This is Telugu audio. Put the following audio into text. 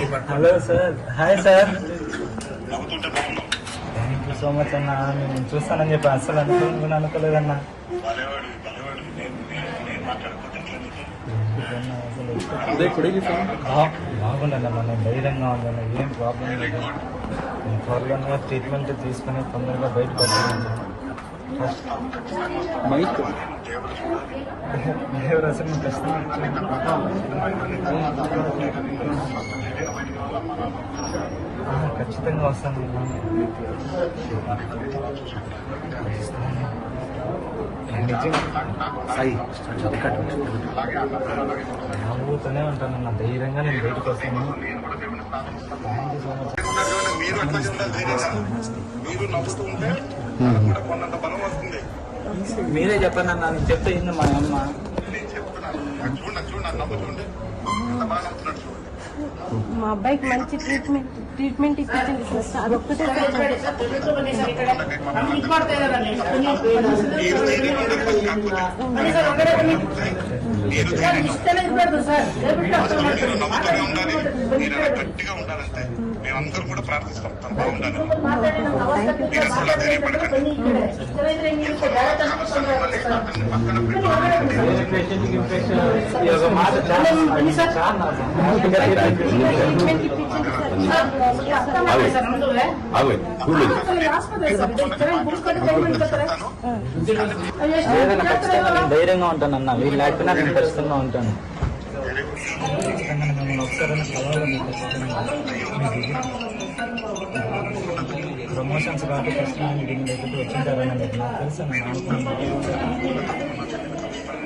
Hello sir, hi sir. Thank you so much అన్న. నేను చూస్తానని చెప్పి అసలు అనుకోలేదన్నా. బాగుండన్న, నేను ధైర్యంగా ఉందన్న, ఏం ప్రాబ్లం లేదు. నేను త్వరగా ట్రీట్మెంట్ తీసుకుని తొందరగా బయటపడుతున్నాను. దేవుడు అసలు ఖచ్చితంగా వస్తాను. నవ్వుతూనే ఉంటానన్న, ధైర్యంగా నేను బయటకు వస్తాను. Thank you so much. మీరే చెప్పండి అన్న, నేను చెప్తే ఏంది మా అమ్మ. మా అబ్బాయికి మంచి ట్రీట్మెంట్ ఇప్పించండి సార్. అదొక్కటే మేమందరూ కూడా ప్రార్థిస్తాం బాగుండాలి. ధైర్యంగా ఉంటానన్న, వీళ్ళు లేకపోయినా నేను ఖచ్చితంగా ఉంటాను. ప్రమోషన్స్ కాబట్టి ఫస్ట్ నేను దీని దగ్గరికి వచ్చింటారని నాకు తెలుసు.